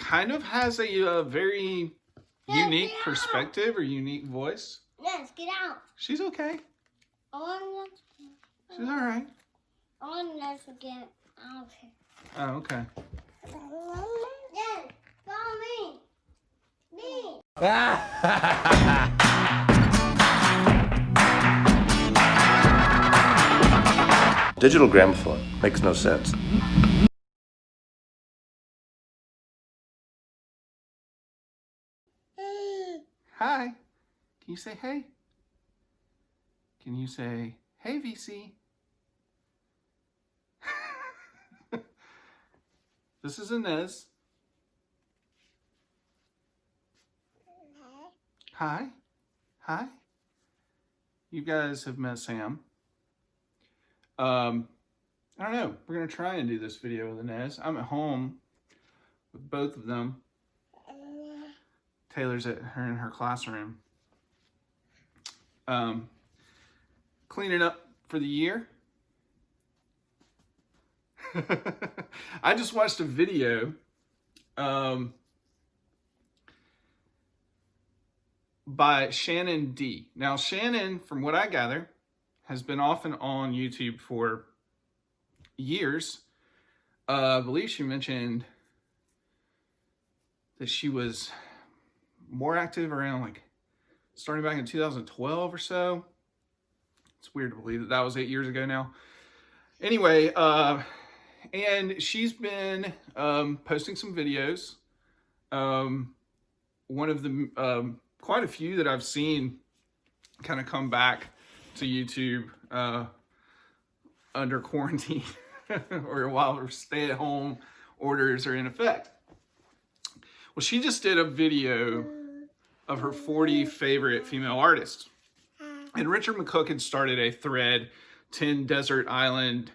kind of has a very unique perspective or unique voice. Yes, get out. She's okay. She's all right. I want to get out here. Oh, okay. Yes, follow me. Me. Digital gramophone makes no sense. Hi. Can you say hey? Can you say, hey, VC? This is Inez. Hi. Hi. You guys have met Sam. I don't know. We're going to try and do this video with Inez. I'm at home with both of them. Taylor's at her in her classroom. Cleaning up for the year. I just watched a video by Shannon D. Now, Shannon, from what I gather, has been off and on YouTube for years. I believe she mentioned that she was more active around like starting back in 2012 or so. It's weird to believe that that was 8 years ago now. Anyway, and she's been posting some videos. One of the quite a few that I've seen kind of come back to YouTube under quarantine or while stay-at-home orders are in effect. Well, she just did a video of her 40 favorite female artists. And Richard McCook had started a thread, 10 desert island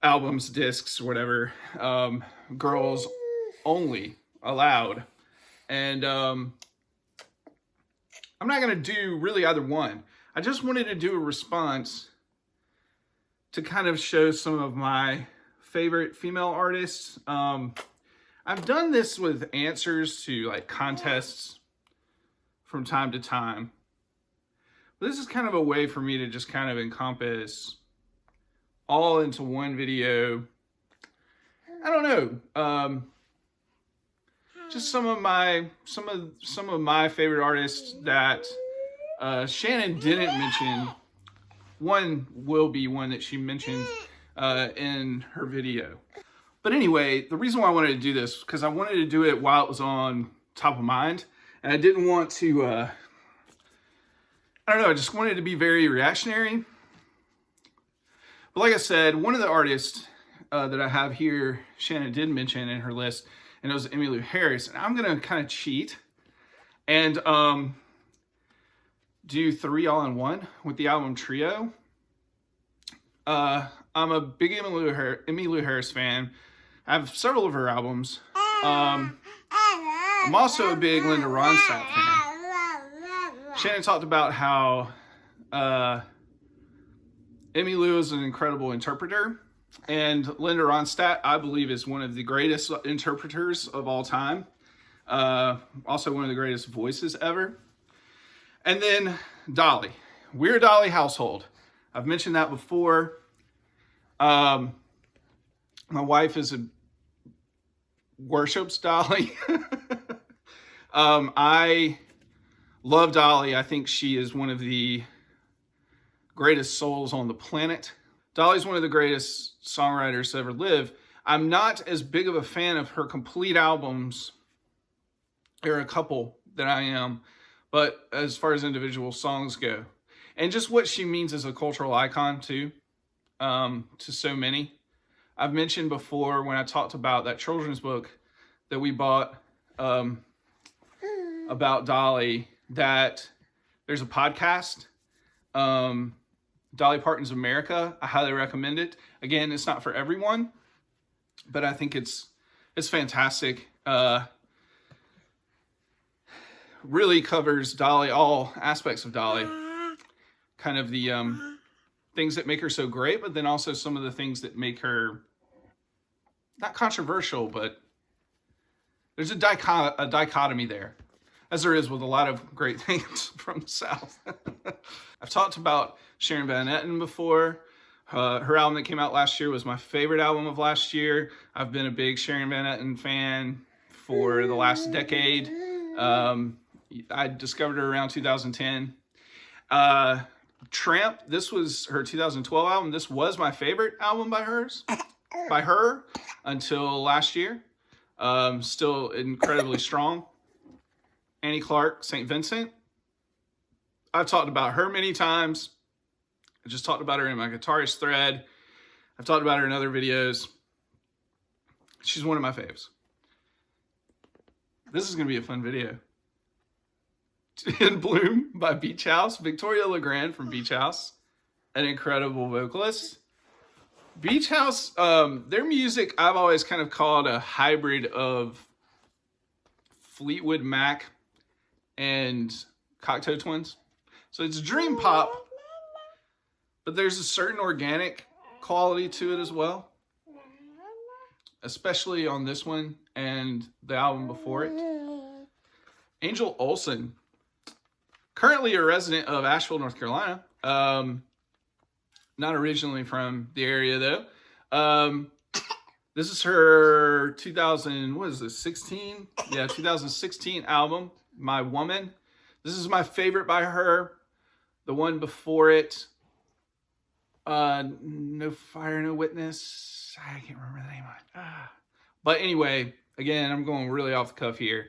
albums, discs, whatever, girls only allowed. And I'm not going to do really either one. I just wanted to do a response to kind of show some of my favorite female artists. I've done this with answers to like contests from time to time. But this is kind of a way for me to just kind of encompass all into one video. I don't know. Just some of my favorite artists that Shannon didn't mention. One will be one that she mentioned in her video. But anyway, the reason why I wanted to do this, because I wanted to do it while it was on top of mind. And I didn't want to, I don't know, I just wanted to be very reactionary. But like I said, one of the artists that I have here, Shannon did mention in her list, and it was Emmylou Harris. And I'm going to kind of cheat and do 3 all-in-one with the album Trio. I'm a big Emmylou Harris fan. I have several of her albums. I'm also a big Linda Ronstadt fan. Shannon talked about how Emmylou is an incredible interpreter, and Linda Ronstadt, I believe, is one of the greatest interpreters of all time. Also one of the greatest voices ever. And then Dolly. We're a Dolly household. I've mentioned that before. My wife worships Dolly. I love Dolly. I think she is one of the greatest souls on the planet. Dolly's one of the greatest songwriters to ever live. I'm not as big of a fan of her complete albums. There are a couple that I am, but as far as individual songs go, and just what she means as a cultural icon too, to so many. I've mentioned before when I talked about that children's book that we bought about Dolly, that there's a podcast, Dolly Parton's America. I highly recommend it. Again, it's not for everyone, but I think it's fantastic. Really covers Dolly, all aspects of Dolly, kind of the things that make her so great, but then also some of the things that make her not controversial, but There's a dichotomy there, as there is with a lot of great things from the South. I've talked about Sharon Van Etten before. Her album that came out last year was my favorite album of last year. I've been a big Sharon Van Etten fan for the last decade. I discovered her around 2010. Tramp, this was her 2012 album. This was my favorite album by her until last year. Still incredibly strong. Annie Clark, St. Vincent. I've talked about her many times. I just talked about her in my guitarist thread. I've talked about her in other videos. She's one of my faves. This is going to be a fun video. In Bloom by Beach House. Victoria Legrand from Beach House. An incredible vocalist. Beach House, their music I've always kind of called a hybrid of Fleetwood Mac and Cocteau Twins. So it's dream pop, but there's a certain organic quality to it as well. Especially on this one and the album before it. Angel Olsen, currently a resident of Asheville, North Carolina. Not originally from the area though. This is her 2016? Yeah, 2016 album, My Woman. This is my favorite by her. The one before it, No Fire, No Witness. I can't remember the name of it. But anyway, again, I'm going really off the cuff here.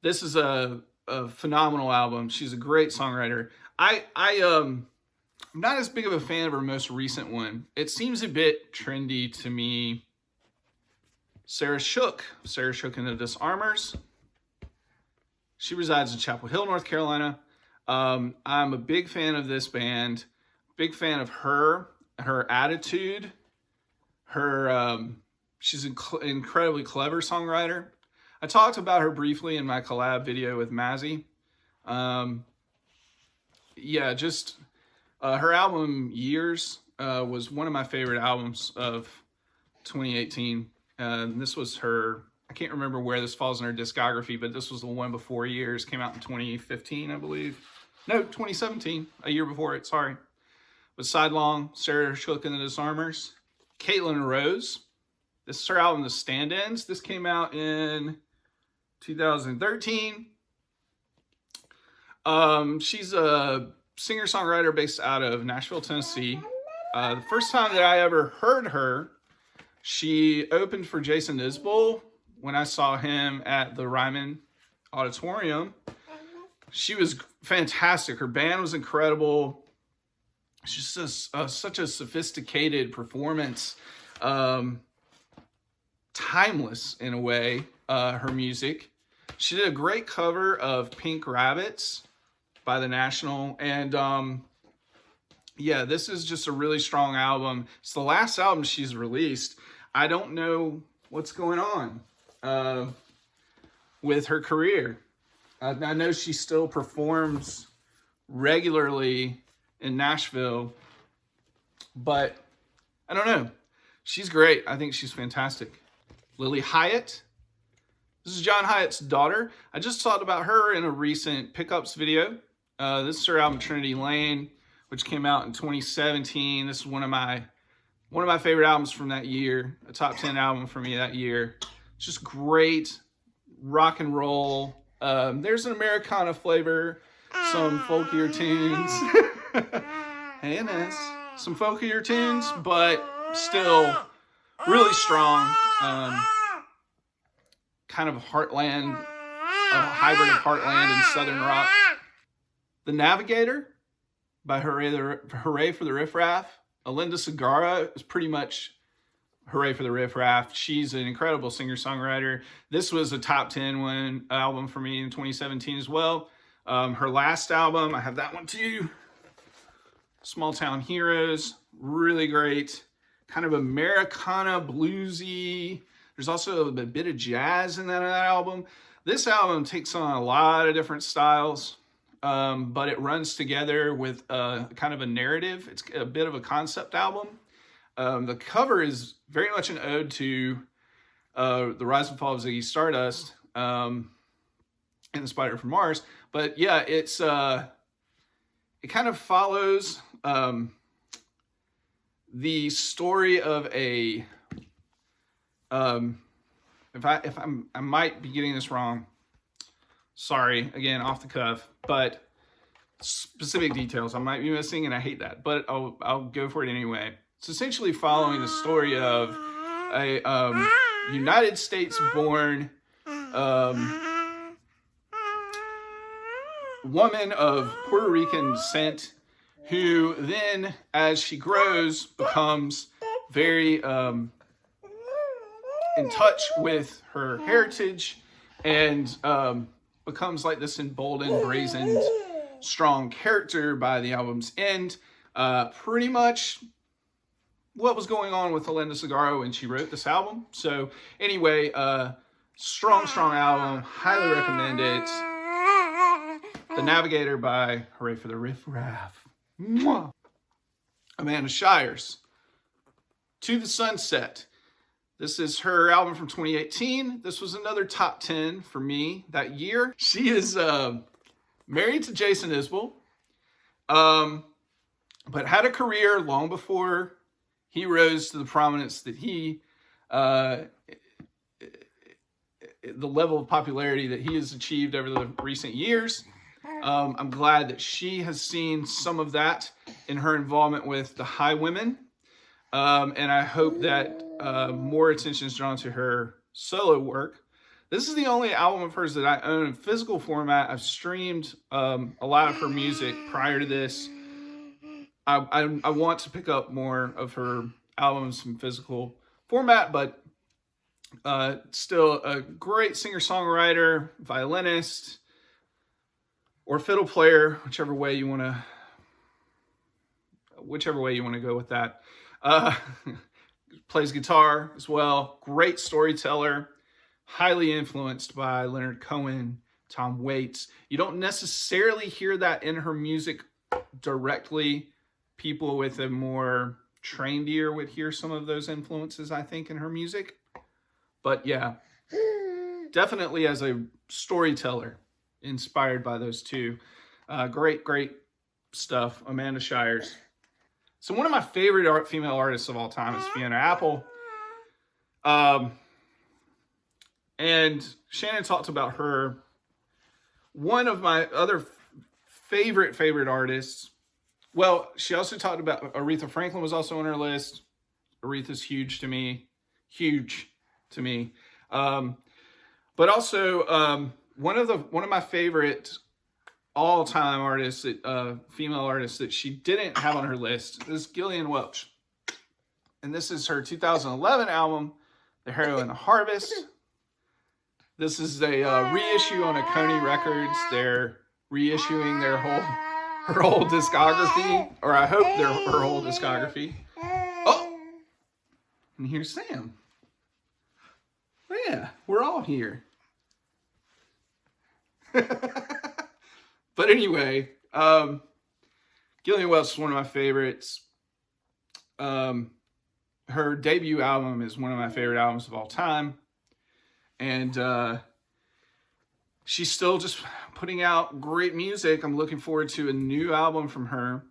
This is a phenomenal album. She's a great songwriter. I'm not as big of a fan of her most recent one. It seems a bit trendy to me. Sarah Shook and the Disarmers. She resides in Chapel Hill, North Carolina. I'm a big fan of this band. Big fan of her attitude. She's an incredibly clever songwriter. I talked about her briefly in my collab video with Mazzy. Her album Years was one of my favorite albums of 2018. This was her, I can't remember where this falls in her discography, but this was the one before Years. Came out in 2015, I believe. No, 2017, a year before it, sorry. With Sidelong, Sarah Shook and the Disarmers. Caitlin Rose. This is her album, The Stand-Ins. This came out in 2013. She's a singer-songwriter based out of Nashville, Tennessee. The first time that I ever heard her, she opened for Jason Isbell when I saw him at the Ryman Auditorium. She was fantastic. Her band was incredible. She's just such a sophisticated performance. Timeless in a way, her music. She did a great cover of Pink Rabbits by The National. And this is just a really strong album. It's the last album she's released. I don't know what's going on with her career. I know she still performs regularly in Nashville, but I don't know. She's great. I think she's fantastic. Lily Hyatt. This is John Hyatt's daughter. I just talked about her in a recent Pickups video. This is her album Trinity Lane, which came out in 2017. This is one of my favorite albums from that year. A top 10 album for me that year. It's just great rock and roll. There's an Americana flavor, some folkier tunes. Hey, Inez. Some folkier tunes, but still really strong. Kind of Heartland, a hybrid of Heartland and Southern rock. The Navigator by Hooray for the Riff Raff. Alinda Segarra is pretty much Hooray for the Riff Raff. She's an incredible singer-songwriter. This was a top 10 album for me in 2017 as well. Her last album, I have that one too. Small Town Heroes, really great. Kind of Americana, bluesy. There's also a bit of jazz in that album. This album takes on a lot of different styles, but it runs together with kind of a narrative. It's a bit of a concept album. The cover is very much an ode to The Rise and Fall of Ziggy Stardust, and The Spider from Mars. But yeah, it kind of follows the story of a I might be getting this wrong. Sorry, again, off the cuff, but specific details I might be missing, and I hate that, but I'll go for it anyway. It's essentially following the story of a United States-born woman of Puerto Rican descent who then, as she grows, becomes very in touch with her heritage and becomes like this emboldened, brazened, strong character by the album's end. Pretty much what was going on with Linda Segarra when she wrote this album. So anyway, strong album. Highly recommend it. The Navigator by Hooray for the Riff Raff. Mwah. Amanda Shires. To the Sunset. This is her album from 2018. This was another top 10 for me that year. She is married to Jason Isbell, but had a career long before he rose to the prominence that he, the level of popularity that he has achieved over the recent years. I'm glad that she has seen some of that in her involvement with the Highwomen. And I hope that more attention is drawn to her solo work. This is the only album of hers that I own in physical format. I've streamed a lot of her music prior to this. I want to pick up more of her albums in physical format, but still a great singer-songwriter, violinist, or fiddle player, whichever way you want to go with that. Plays guitar as well. Great storyteller. Highly influenced by Leonard Cohen, Tom Waits. You don't necessarily hear that in her music directly. People with a more trained ear would hear some of those influences, I think, in her music. But yeah, definitely as a storyteller, inspired by those two. Great stuff. Amanda Shires. So one of my favorite female artists of all time is Fiona Apple. And Shannon talked about her. One of my other favorite artists. Well, she also talked about Aretha Franklin was also on her list. Aretha's huge to me. But also one of my favorite all-time artists, female artists that she didn't have on her list is Gillian Welch. And this is her 2011 album, The Harrow and the Harvest. This is a reissue on Coney Records. They're reissuing her whole discography, or I hope her whole discography. Oh, and here's Sam. Well, yeah, we're all here. But anyway, Gillian Welch is one of my favorites. Her debut album is one of my favorite albums of all time. And she's still just putting out great music. I'm looking forward to a new album from her.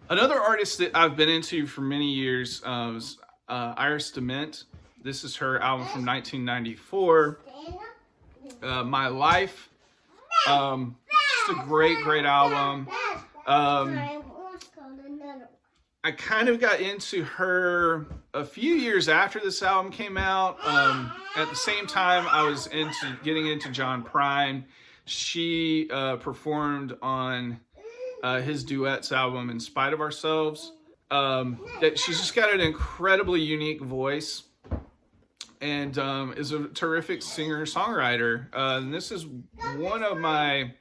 Another artist that I've been into for many years was Iris DeMent. This is her album from 1994, My Life. Just a great album. I kind of got into her a few years after this album came out. At the same time, I was getting into John Prine. She performed on his duets album, In Spite of Ourselves. She's just got an incredibly unique voice and is a terrific singer-songwriter. And this is one of my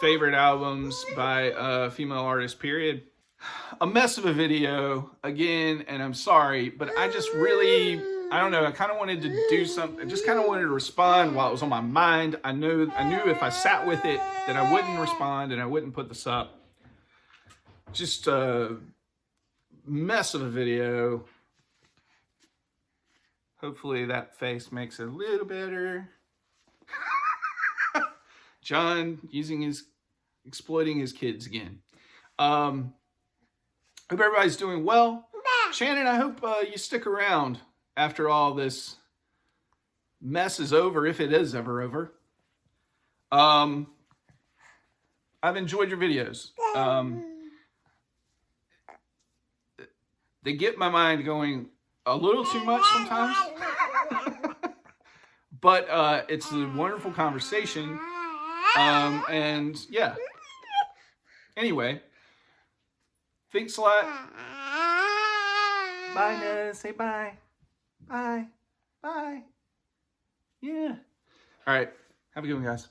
favorite albums by a female artist, period. A mess of a video again, and I'm sorry, but I just really, I don't know, I kind of wanted to do something. I just kind of wanted to respond while it was on my mind. I knew if I sat with it that I wouldn't respond and I wouldn't put this up. Just a mess of a video. Hopefully that face makes it a little better. John exploiting his kids again. Hope everybody's doing well. Shannon, I hope you stick around after all this mess is over, if it is ever over. I've enjoyed your videos. They get my mind going a little too much sometimes. But it's a wonderful conversation. And yeah. Anyway. Thanks a lot. Bye, Nez. Say bye. Bye. Bye. Yeah. All right. Have a good one, guys.